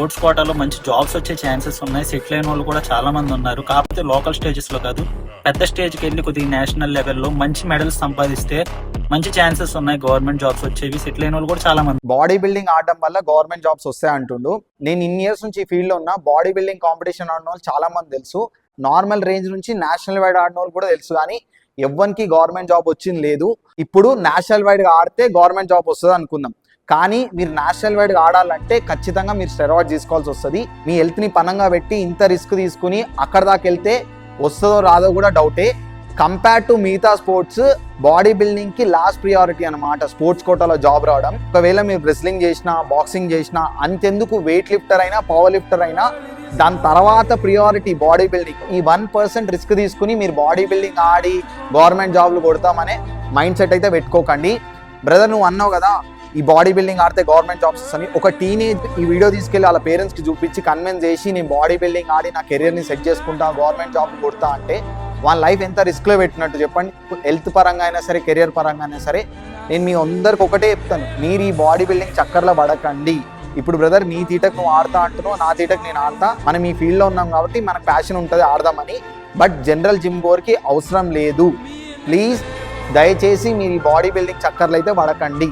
Sports కోటాలో మంచి jobs వచ్చే ఛాన్సెస్ ఉన్నాయి. సెటిల్ అయిన వాళ్ళు కూడా చాలా మంది ఉన్నారు. కాకపోతే లోకల్ స్టేజెస్ లో కాదు, పెద్ద స్టేజ్కి వెళ్ళి కొద్దిగా నేషనల్ లెవెల్లో మంచి మెడల్స్ సంపాదిస్తే మంచి ఛాన్సెస్ ఉన్నాయి గవర్నమెంట్ జాబ్స్ వచ్చేవి. సెటిల్ అయిన వాళ్ళు కూడా చాలా మంది. బాడీ బిల్డింగ్ ఆడడం వల్ల గవర్నమెంట్ జాబ్స్ వస్తాయి అంటుండు. నేను ఇన్ని ఇయర్స్ నుంచి ఈ ఫీల్డ్ లో ఉన్న బాడీ బిల్డింగ్ కాంపిటీషన్ ఆడిన వాళ్ళు చాలా మంది తెలుసు. నార్మల్ రేంజ్ నుంచి నేషనల్ వైడ్ ఆడిన వాళ్ళు కూడా తెలుసు. కానీ ఎవ్వరికి గవర్నమెంట్ జాబ్ వచ్చింది లేదు. ఇప్పుడు నేషనల్ వైడ్ గా ఆడితే గవర్నమెంట్ జాబ్ వస్తుంది అనుకుందాం. కానీ మీరు నేషనల్ వైడ్ గా ఆడాలంటే ఖచ్చితంగా మీరు స్టెరాయిడ్ తీసుకోవాల్సి వస్తుంది. మీ హెల్త్ ని పనంగా పెట్టి ఇంత రిస్క్ తీసుకుని అక్కడ దాకా వెళ్తే వస్తుందో రాదో కూడా డౌటే. కంపేర్ టు మిగతా స్పోర్ట్స్, బాడీ బిల్డింగ్ కి లాస్ట్ ప్రియారిటీ అనమాట స్పోర్ట్స్ కోటాలో జాబ్ రావడం. ఒకవేళ మీరు రెస్లింగ్ చేసినా, బాక్సింగ్ చేసినా, అంతెందుకు వెయిట్ లిఫ్టర్ అయినా, పవర్ లిఫ్టర్ అయినా, దాని తర్వాత ప్రియారిటీ బాడీ బిల్డింగ్. ఈ 1% రిస్క్ తీసుకుని మీరు బాడీ బిల్డింగ్ ఆడి గవర్నమెంట్ జాబ్లు కొడతామనే మైండ్ సెట్ అయితే పెట్టుకోకండి. బ్రదర్, నువ్వు అన్నావు కదా ఈ బాడీ బిల్డింగ్ ఆడితే గవర్నమెంట్ జాబ్స్ వస్తాయి. ఒక టీనేజ్ ఈ వీడియో తీసుకెళ్ళి వాళ్ళ పేరెంట్స్కి చూపించి కన్విన్స్ చేసి నేను బాడీ బిల్డింగ్ ఆడి నా కెరీర్ని సెట్ చేసుకుంటా, గవర్నమెంట్ జాబ్ కొడతా అంటే వాళ్ళ లైఫ్ ఎంత రిస్క్లో పెట్టినట్టు చెప్పండి. హెల్త్ పరంగా అయినా సరే, కెరియర్ పరంగా అయినా సరే. నేను మీ అందరికి ఒకటే చెప్తాను, మీరు ఈ బాడీ బిల్డింగ్ చక్కర్లో పడకండి. ఇప్పుడు బ్రదర్, నీ తీటకు నువ్వు ఆడతా అంటున్నావు, నా తీటకు నేను ఆడతా. మనం ఈ ఫీల్డ్లో ఉన్నాం కాబట్టి మనకు ప్యాషన్ ఉంటుంది ఆడదామని. బట్ జనరల్ జిమ్ గోర్కి అవసరం లేదు. ప్లీజ్ దయచేసి మీరు ఈ బాడీ బిల్డింగ్ చక్కర్లు అయితే పడకండి.